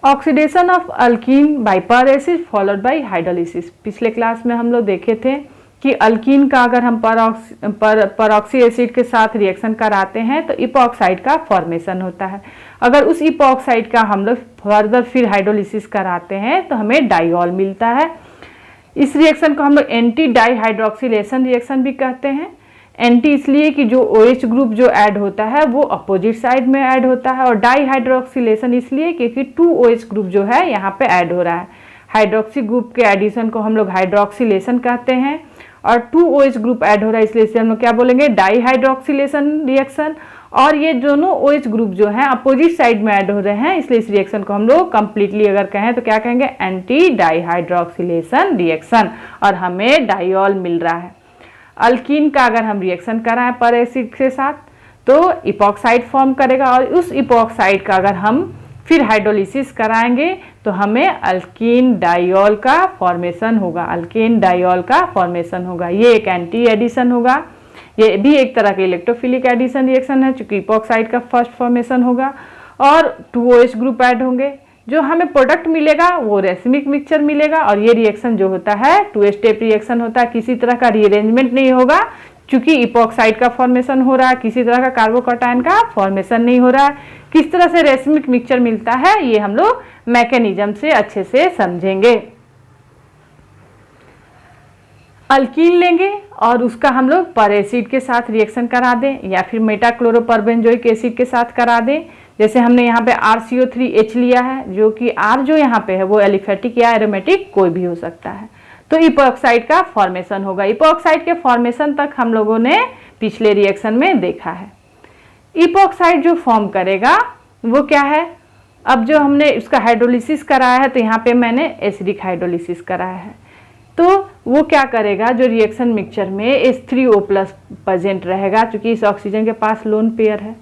Oxidation of alkyne bye पर acid followed by hydrolysis. पिछले class में हम लोग देखे थे कि अल्कीन का अगर हम परऑक्सी एसिड के साथ रिएक्शन कराते हैं तो इपॉक्साइड का फॉर्मेशन होता है। अगर उस इपॉक्साइड का हम लोग फर्दर फिर हाइड्रोलिसिस कराते हैं तो हमें डाइऑल मिलता है। इस रिएक्शन को हम लोग एंटी डाइहाइड्रोक्सिलेशन रिएक्शन भी कहते हैं। एंटी इसलिए कि जो OH ग्रुप जो ऐड होता है वो अपोजिट साइड में ऐड होता है, और डाइहाइड्रोक्सिलेशन इसलिए क्योंकि 2OH ग्रुप जो है यहाँ पे ऐड हो रहा है। हाइड्रोक्सी ग्रुप के एडिशन को हम लोग हाइड्रोक्सिलेशन कहते हैं, और 2OH ग्रुप ऐड हो रहा है इसलिए इसे हम लोग क्या बोलेंगे, डाइहाइड्रोक्सिलेशन रिएक्शन। और ये दोनों OH ग्रुप जो हैं अपोजिट साइड में ऐड हो रहे हैं, इसलिए इस रिएक्शन को हम लोग कंप्लीटली अगर कहें तो क्या कहेंगे, एंटी डाइहाइड्रोक्सिलेशन रिएक्शन, और हमें डाइऑल मिल रहा है। अल्कीन का अगर हम रिएक्शन कराएं पर एसिड के साथ तो इपॉक्साइड फॉर्म करेगा, और उस इपॉक्साइड का अगर हम फिर हाइड्रोलिसिस कराएंगे तो हमें अल्कीन डाइऑल का फॉर्मेशन होगा। अल्कीन डाइऑल का फॉर्मेशन होगा। ये एक एंटी एडिशन होगा। ये भी एक तरह का इलेक्ट्रोफिलिक एडिशन रिएक्शन है, चूंकि इपॉक्साइड का फर्स्ट फॉर्मेशन होगा और 2OH ग्रुप ऐड होंगे। जो हमें प्रोडक्ट मिलेगा वो रेसिमिक मिक्सचर मिलेगा, और ये रिएक्शन जो होता है 2 स्टेप रिएक्शन होता है। किसी तरह का रीअरेंजमेंट नहीं होगा, क्योंकि इपॉक्साइड का फॉर्मेशन हो रहा है, किसी तरह का कार्बोकैटायन का फॉर्मेशन नहीं हो रहा है। किस तरह से रेसिमिक मिक्सचर मिलता है ये हम लोग मैकेनिज्म से अच्छे से समझेंगे। अल्कीन लेंगे और उसका हम लोग पर एसिड के साथ रिएक्शन करा दें, या फिर मेटाक्लोरोपरबेंजोइक एसिड के साथ करा दें। जैसे हमने यहाँ पे RCO3H लिया है, जो कि R जो यहाँ पे है वो एलिफेटिक या एरोमेटिक कोई भी हो सकता है, तो इपॉक्साइड का फॉर्मेशन होगा। इपॉक्साइड के फॉर्मेशन तक हम लोगों ने पिछले रिएक्शन में देखा है। इपॉक्साइड जो फॉर्म करेगा वो क्या है, अब जो हमने उसका हाइड्रोलिसिस कराया है तो यहाँ पे मैंने एसिडिक हाइड्रोलिसिस कराया है, तो वो क्या करेगा, जो रिएक्शन मिक्सचर में H3O+ प्रेजेंट रहेगा, क्योंकि इस ऑक्सीजन के पास लोन पेयर है,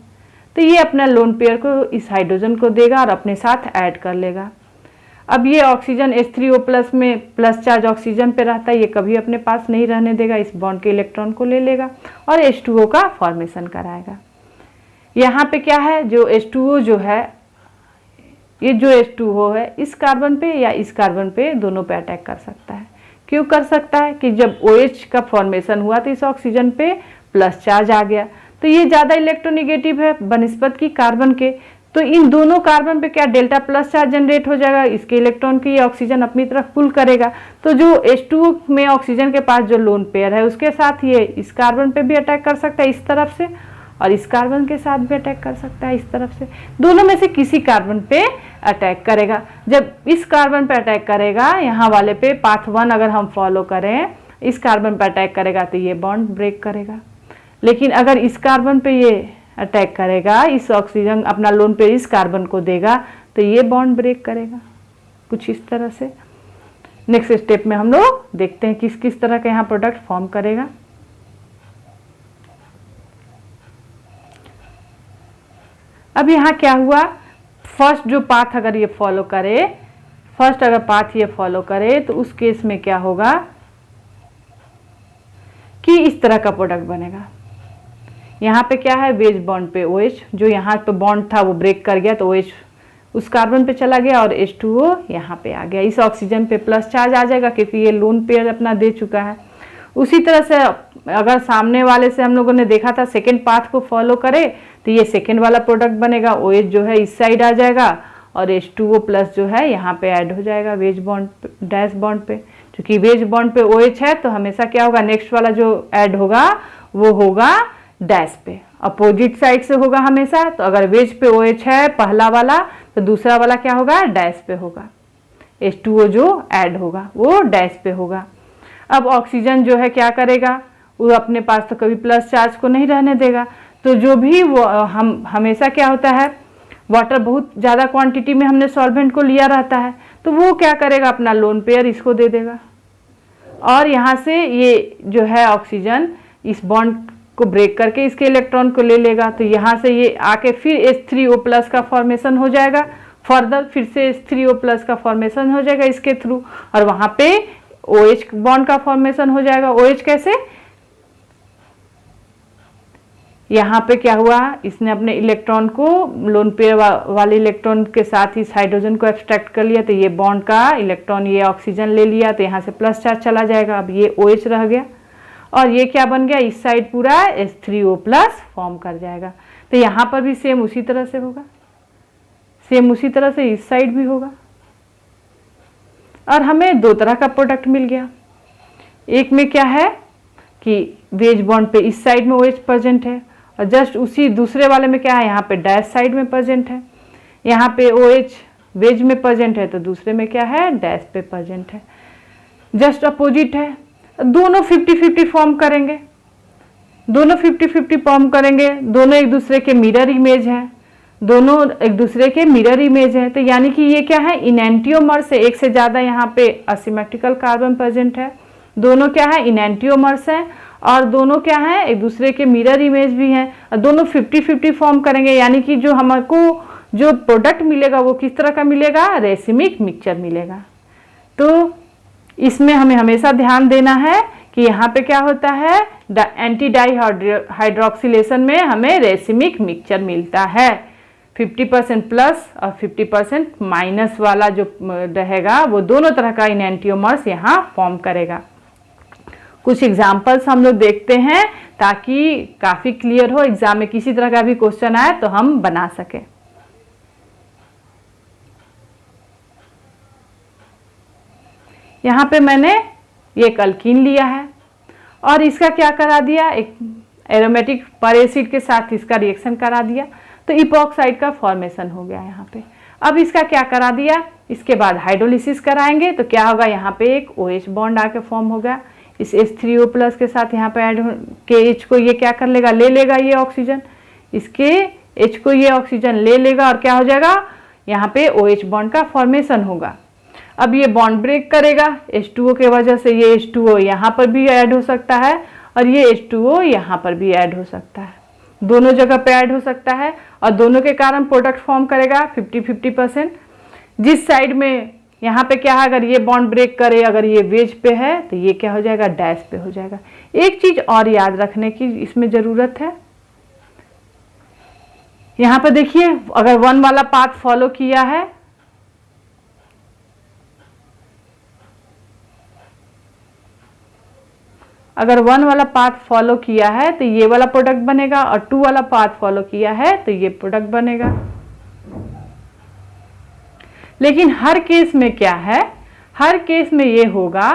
तो ये अपना लोन पेयर को इस हाइड्रोजन को देगा और अपने साथ ऐड कर लेगा। अब ये ऑक्सीजन H3O+ में प्लस चार्ज ऑक्सीजन पे रहता है, ये कभी अपने पास नहीं रहने देगा, इस बॉन्ड के इलेक्ट्रॉन को ले लेगा और H2O का फॉर्मेशन कराएगा। यहाँ पे क्या है, जो H2O जो है, ये जो H2O है इस कार्बन पे या इस कार्बन पे दोनों पे अटैक कर सकता है। क्यों कर सकता है कि जब OH का फॉर्मेशन हुआ तो इस ऑक्सीजन पे प्लस चार्ज आ गया, तो ये ज़्यादा इलेक्ट्रोनिगेटिव है बनिस्बत की कार्बन के, तो इन दोनों कार्बन पे क्या डेल्टा प्लस चार्ज जनरेट हो जाएगा, इसके इलेक्ट्रॉन की ये ऑक्सीजन अपनी तरफ पुल करेगा। तो जो H2 में ऑक्सीजन के पास जो लोन पेयर है उसके साथ ये इस कार्बन पे भी अटैक कर सकता है इस तरफ से, और इस कार्बन के साथ भी अटैक कर सकता है इस तरफ से। दोनों में से किसी कार्बन पे अटैक करेगा। जब इस कार्बन पे अटैक करेगा, यहाँ वाले पे पाथ 1 अगर हम फॉलो करें, इस कार्बन पे अटैक करेगा तो ये बॉन्ड ब्रेक करेगा। लेकिन अगर इस कार्बन पे ये अटैक करेगा, इस ऑक्सीजन अपना लोन पे इस कार्बन को देगा तो ये बॉन्ड ब्रेक करेगा, कुछ इस तरह से। नेक्स्ट स्टेप में हम लोग देखते हैं किस किस तरह का यहाँ प्रोडक्ट फॉर्म करेगा। अब यहाँ क्या हुआ, फर्स्ट जो पाथ अगर ये फॉलो करे, फर्स्ट अगर पाथ ये फॉलो करे तो उस केस में क्या होगा कि इस तरह का प्रोडक्ट बनेगा। यहाँ पे क्या है, वेज बॉन्ड पे OH, जो यहाँ पे बॉन्ड था वो ब्रेक कर गया तो OH उस कार्बन पे चला गया और H2O यहाँ पे आ गया। इस ऑक्सीजन पे प्लस चार्ज आ जाएगा क्योंकि ये लोन पेयर अपना दे चुका है। उसी तरह से अगर सामने वाले से हम लोगों ने देखा था सेकेंड पाथ को फॉलो करे तो ये सेकेंड वाला प्रोडक्ट बनेगा। OH जो है इस साइड आ जाएगा और H2O+ जो है यहाँ पे ऐड हो जाएगा वेज बॉन्ड डैश बॉन्ड पे। क्योंकि वेज बॉन्ड पे OH है तो हमेशा क्या होगा, नेक्स्ट वाला जो ऐड होगा वो होगा डैश पे, अपोजिट साइड से होगा हमेशा। तो अगर वेज पे OH है पहला वाला तो दूसरा वाला क्या होगा, डैश पे होगा। H2O जो ऐड होगा वो डैश पे होगा। अब ऑक्सीजन जो है क्या करेगा, वो अपने पास तो कभी प्लस चार्ज को नहीं रहने देगा, तो जो भी वो हम हमेशा क्या होता है, वाटर बहुत ज़्यादा क्वांटिटी में हमने सॉल्वेंट को लिया रहता है, तो वो क्या करेगा, अपना लोन पेयर इसको दे देगा और यहाँ से ये जो है ऑक्सीजन इस बॉन्ड को ब्रेक करके इसके इलेक्ट्रॉन को ले लेगा। तो यहाँ से ये आके फिर H3O+ का फॉर्मेशन हो जाएगा, फर्दर फिर से H3O+ का फॉर्मेशन हो जाएगा इसके थ्रू, और वहाँ पे OH बॉन्ड का फॉर्मेशन हो जाएगा। OH कैसे, यहाँ पे क्या हुआ, इसने अपने इलेक्ट्रॉन को लोन पेयर वाले इलेक्ट्रॉन के साथ इस हाइड्रोजन को एब्स्ट्रैक्ट कर लिया, तो ये बॉन्ड का इलेक्ट्रॉन ये ऑक्सीजन ले लिया, तो यहाँ से प्लस चार्ज चला जाएगा। अब ये OH रह गया और ये क्या बन गया, इस साइड पूरा H3O प्लस फॉर्म कर जाएगा। तो यहाँ पर भी सेम उसी तरह से होगा, सेम उसी तरह से इस साइड भी होगा। और हमें दो तरह का प्रोडक्ट मिल गया। एक में क्या है कि वेज बॉन्ड पे इस साइड में OH प्रेजेंट है और जस्ट उसी दूसरे वाले में क्या है, यहाँ पे डैश साइड में प्रेजेंट है। यहाँ पे OH वेज में प्रेजेंट है तो दूसरे में क्या है, डैश पे प्रेजेंट है। जस्ट अपोजिट है, दोनों 50-50 फॉर्म करेंगे, दोनों 50-50 फॉर्म करेंगे, दोनों एक दूसरे के मिरर इमेज हैं, दोनों एक दूसरे के मिरर इमेज है। तो यानी कि ये क्या है, इनएंटियोमर्स है, एक से ज़्यादा यहाँ पे असिमेट्रिकल कार्बन प्रेजेंट है। दोनों क्या है, इनएंटियोमर्स है और दोनों क्या है, एक दूसरे के मिरर इमेज भी हैं और दोनों 50-50 फॉर्म करेंगे। यानी कि जो हमको जो प्रोडक्ट मिलेगा वो किस तरह का मिलेगा, रेसिमिक मिक्सचर मिलेगा। तो इसमें हमें हमेशा ध्यान देना है कि यहाँ पे क्या होता है, एंटी डाई हाइड्रोक्सिलेशन में हमें रेसिमिक मिक्सचर मिलता है। 50% प्लस और 50% माइनस वाला जो रहेगा वो दोनों तरह का इनएंटियोमर्स यहाँ फॉर्म करेगा। कुछ एग्जाम्पल्स हम लोग देखते हैं ताकि काफ़ी क्लियर हो, एग्जाम में किसी तरह का भी क्वेश्चन आए तो हम बना सकें। यहाँ पे मैंने ये अल्कीन लिया है और इसका क्या करा दिया, एक एरोमेटिक पर एसिड के साथ इसका रिएक्शन करा दिया तो इपॉक्साइड का फॉर्मेशन हो गया यहाँ पे। अब इसका क्या करा दिया, इसके बाद हाइड्रोलिसिस कराएंगे तो क्या होगा, यहाँ पे एक OH बॉन्ड आके फॉर्म होगा इस H3O प्लस के साथ। यहाँ पे ऐड के H को ये क्या कर लेगा, ले लेगा ये ऑक्सीजन, इसके H को ये ऑक्सीजन ले लेगा और क्या हो जाएगा, यहाँ पे OH बॉन्ड का फॉर्मेशन होगा। अब ये बॉन्ड ब्रेक करेगा H2O के वजह से, ये H2O यहाँ पर भी ऐड हो सकता है और ये H2O यहाँ पर भी ऐड हो सकता है, दोनों जगह पे ऐड हो सकता है और दोनों के कारण प्रोडक्ट फॉर्म करेगा 50-50%। जिस साइड में यहाँ पे क्या है, अगर ये बॉन्ड ब्रेक करे, अगर ये वेज पे है तो ये क्या हो जाएगा, डैश पे हो जाएगा। एक चीज और याद रखने की इसमें जरूरत है, यहाँ पे देखिए अगर 1 वाला पाथ फॉलो किया है, अगर 1 वाला पाथ फॉलो किया है तो ये वाला प्रोडक्ट बनेगा और 2 वाला पाथ फॉलो किया है तो ये प्रोडक्ट बनेगा। लेकिन हर केस में क्या है, हर केस में ये होगा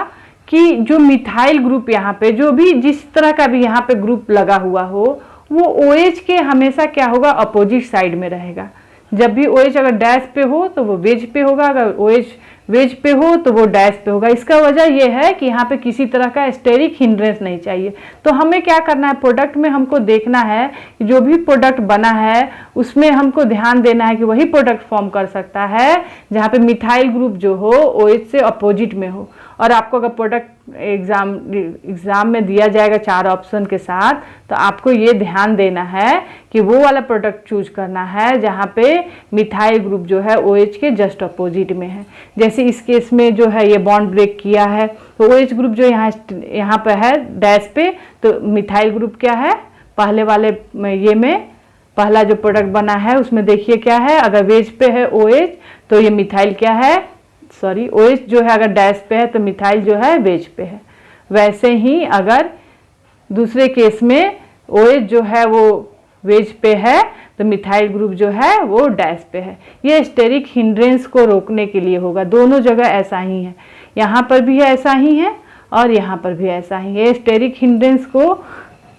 कि जो मिथाइल ग्रुप यहाँ पे जो भी जिस तरह का भी यहाँ पे ग्रुप लगा हुआ हो वो OH के हमेशा क्या होगा, अपोजिट साइड में रहेगा। जब भी OH अगर डैश पे हो तो वो वेज पे होगा, अगर OH वेज पे हो तो वो डैश पे होगा। इसका वजह ये है कि यहाँ पे किसी तरह का स्टेरिक हिंड्रेंस नहीं चाहिए। तो हमें क्या करना है, प्रोडक्ट में हमको देखना है कि जो भी प्रोडक्ट बना है उसमें हमको ध्यान देना है कि वही प्रोडक्ट फॉर्म कर सकता है जहाँ पे मिथाइल ग्रुप जो हो OH से अपोजिट में हो। और आपको अगर प्रोडक्ट एग्जाम में दिया जाएगा 4 ऑप्शन के साथ तो आपको ये ध्यान देना है कि वो वाला प्रोडक्ट चूज करना है जहाँ पे मिथाइल ग्रुप जो है OH के जस्ट अपोजिट में है। जैसे इस केस में जो है ये बॉन्ड ब्रेक किया है तो OH ग्रुप जो यहाँ पे है डैश पे, तो मिथाइल ग्रुप क्या है, पहले वाले ये में पहला जो प्रोडक्ट बना है उसमें देखिए क्या है, अगर वेज पे है OH तो ये मिथाइल क्या है, सॉरी OH जो है अगर डैश पे है तो मिथाइल जो है वेज पे है। वैसे ही अगर दूसरे केस में OH जो है वो वेज पे है तो मिथाइल ग्रुप जो है वो डैश पे है। ये स्टेरिक हिंड्रेंस को रोकने के लिए होगा, दोनों जगह ऐसा ही है, यहाँ पर भी ऐसा ही है और यहाँ पर भी ऐसा ही है। स्टेरिक हिंड्रेंस को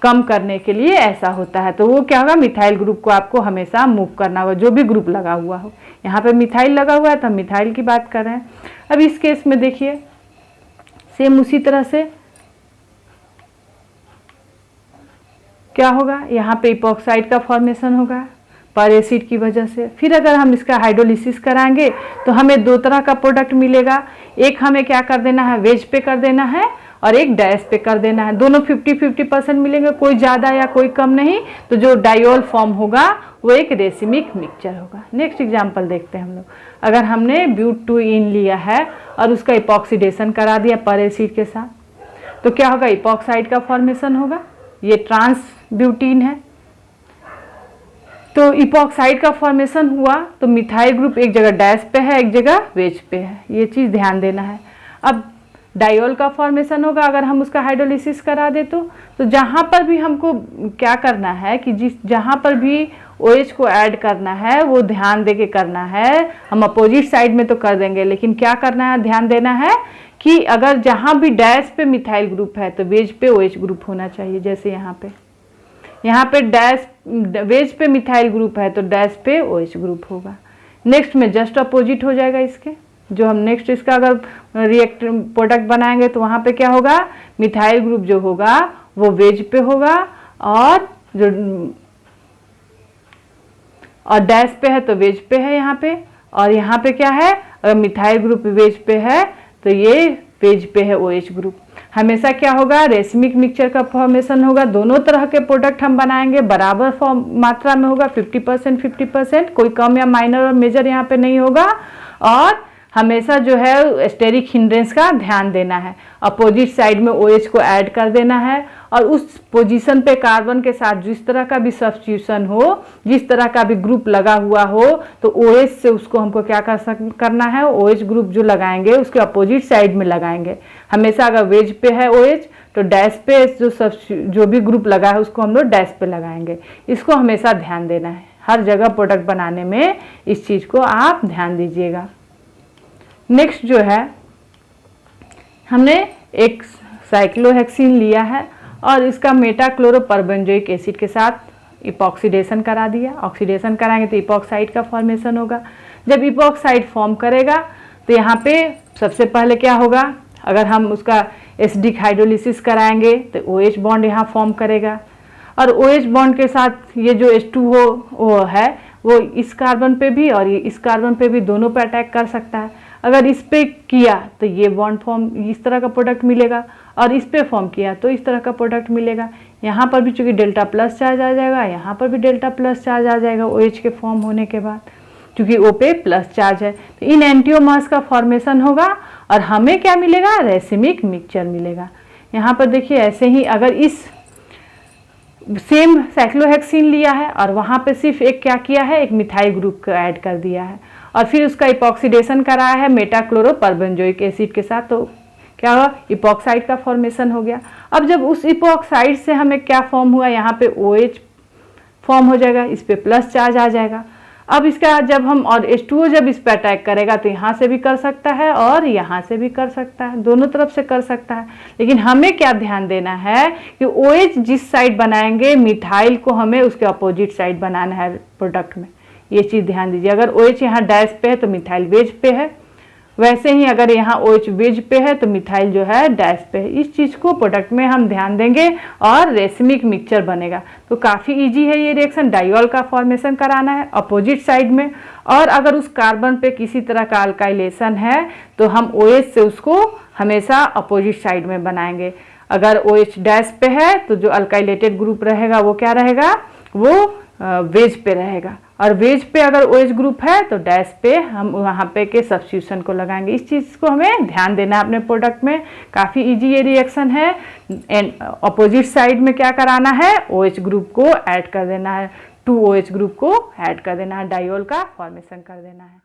कम करने के लिए ऐसा होता है। तो वो क्या होगा, मिथाइल ग्रुप को आपको हमेशा मूव करना होगा, जो भी ग्रुप लगा हुआ हो। यहाँ पे मिथाइल लगा हुआ है तो हम मिथाइल की बात कर रहे हैं। अब इस केस में देखिए सेम उसी तरह से क्या होगा, यहाँ पे इपॉक्साइड का फॉर्मेशन होगा पर एसिड की वजह से। फिर अगर हम इसका हाइड्रोलिसिस कराएंगे तो हमें 2 तरह का प्रोडक्ट मिलेगा, एक हमें क्या कर देना है, वेज पे कर देना है और एक डैश पे कर देना है। दोनों 50-50% मिलेंगे, कोई ज़्यादा या कोई कम नहीं। तो जो डायोल फॉर्म होगा वो एक रेसिमिक मिक्सचर होगा। नेक्स्ट एग्जांपल देखते हैं हम लोग। अगर हमने ब्यूट-2-इन लिया है और उसका इपॉक्सीडेशन करा दिया पर एसिड के साथ तो क्या होगा, इपॉक्साइड का फॉर्मेशन होगा। ये ट्रांस ब्यूटीन है तो इपॉक्साइड का फॉर्मेशन हुआ तो मिथाइल ग्रुप एक जगह डैश पे है, एक जगह वेज पे है, ये चीज़ ध्यान देना है। अब डायोल का फॉर्मेशन होगा अगर हम उसका हाइड्रोलिसिस करा दे तो जहाँ पर भी हमको क्या करना है कि जहाँ पर भी OH को ऐड करना है वो ध्यान दे के करना है। हम अपोजिट साइड में तो कर देंगे, लेकिन क्या करना है, ध्यान देना है कि अगर जहाँ भी डैश पे मिथाइल ग्रुप है तो वेज पे OH ग्रुप होना चाहिए। जैसे यहाँ पे डैश वेज पे मिथाइल ग्रुप है तो डैश पे OH ग्रुप होगा। नेक्स्ट में जस्ट अपोजिट हो जाएगा इसके, जो हम नेक्स्ट इसका अगर रिएक्ट प्रोडक्ट बनाएंगे तो वहाँ पे क्या होगा, मिथाइल ग्रुप जो होगा वो वेज पे होगा और डैश पे है तो वेज पे है यहाँ पे, और यहाँ पे क्या है, अगर मिथाइल ग्रुप वेज पे है तो ये वेज पे है OH ग्रुप। हमेशा क्या होगा, रेसिमिक मिक्सचर का फॉर्मेशन होगा। दोनों तरह के प्रोडक्ट हम बनाएंगे, बराबर मात्रा में होगा, 50% 50%, कोई कम या माइनर और मेजर यहाँ पे नहीं होगा। और हमेशा जो है स्टेरिक हिंड्रेंस का ध्यान देना है, अपोजिट साइड में OH को ऐड कर देना है और उस पोजीशन पे कार्बन के साथ जिस तरह का भी सब्स्टिट्यूशन हो, जिस तरह का भी ग्रुप लगा हुआ हो तो OH से उसको हमको क्या करना है, OH ग्रुप जो लगाएंगे उसके अपोजिट साइड में लगाएंगे। हमेशा अगर वेज पे है OH तो डैश पे जो भी ग्रुप लगा है उसको हम लोग डैश पे लगाएंगे। इसको हमेशा ध्यान देना है, हर जगह प्रोडक्ट बनाने में इस चीज़ को आप ध्यान दीजिएगा। नेक्स्ट जो है, हमने एक साइक्लोहेक्सिन लिया है और इसका मेटाक्लोरोपरबेंजोइक एसिड के साथ इपॉक्सीडेशन करा दिया। ऑक्सीडेशन कराएंगे तो इपॉक्साइड का फॉर्मेशन होगा। जब इपॉक्साइड फॉर्म करेगा तो यहाँ पे सबसे पहले क्या होगा, अगर हम उसका एसिडिक हाइड्रोलिसिस कराएंगे तो OH बॉन्ड यहाँ फॉर्म करेगा और OH बॉन्ड के साथ ये जो H2O वो है वो इस कार्बन पे भी और ये इस कार्बन पे भी दोनों पे अटैक कर सकता है। अगर इस पे किया तो ये बॉन्ड फॉर्म इस तरह का प्रोडक्ट मिलेगा और इस पे फॉर्म किया तो इस तरह का प्रोडक्ट मिलेगा। यहाँ पर भी चूंकि डेल्टा प्लस चार्ज आ जाएगा, यहाँ पर भी डेल्टा प्लस चार्ज आ जाएगा OH के फॉर्म होने के बाद, क्योंकि O पे प्लस चार्ज है। तो इन एंटियोमर्स का फॉर्मेशन होगा और हमें क्या मिलेगा, रेसिमिक मिक्सचर मिलेगा। यहाँ पर देखिए ऐसे ही अगर इस सेम साइक्लोहेक्सिन लिया है और वहाँ पे सिर्फ एक क्या किया है, एक मिथाइल ग्रुप को ऐड कर दिया है और फिर उसका इपॉक्सीडेशन कराया है मेटाक्लोरोपरबेंजोइक एसिड के साथ, तो क्या हुआ, इपॉक्साइड का फॉर्मेशन हो गया। अब जब उस इपॉक्साइड से हमें क्या फॉर्म हुआ, यहाँ पे OH फॉर्म हो जाएगा, इस पे प्लस चार्ज आ जाएगा। अब इसका जब हम और H2O जब इस पे अटैक करेगा तो यहाँ से भी कर सकता है और यहाँ से भी कर सकता है, दोनों तरफ से कर सकता है। लेकिन हमें क्या ध्यान देना है कि OH जिस साइड बनाएंगे मिथाइल को हमें उसके अपोजिट साइड बनाना है प्रोडक्ट में, ये चीज़ ध्यान दीजिए। अगर OH यहाँ डैश पे है तो मिथाइल वेज पे है, वैसे ही अगर यहाँ OH वेज पे है तो मिथाइल जो है डैश पे है। इस चीज़ को प्रोडक्ट में हम ध्यान देंगे और रेसिमिक मिक्सचर बनेगा। तो काफ़ी इजी है ये रिएक्शन, डाइऑल का फॉर्मेशन कराना है अपोजिट साइड में, और अगर उस कार्बन पे किसी तरह का अल्काइलेशन है तो हम OH से उसको हमेशा अपोजिट साइड में बनाएंगे। अगर OH डैश पे है तो जो अल्काइलेटेड ग्रुप रहेगा वो क्या रहेगा, वो वेज पे रहेगा, और वेज पे अगर OH ग्रुप है तो डैश पे हम वहाँ पे के सब्स्टिट्यूशन को लगाएंगे। इस चीज़ को हमें ध्यान देना है अपने प्रोडक्ट में। काफ़ी इजी ये रिएक्शन है। एंड अपोजिट साइड में क्या कराना है, OH ग्रुप को ऐड कर देना है, 2 OH ग्रुप को ऐड कर देना है, डाइऑल का फॉर्मेशन कर देना है।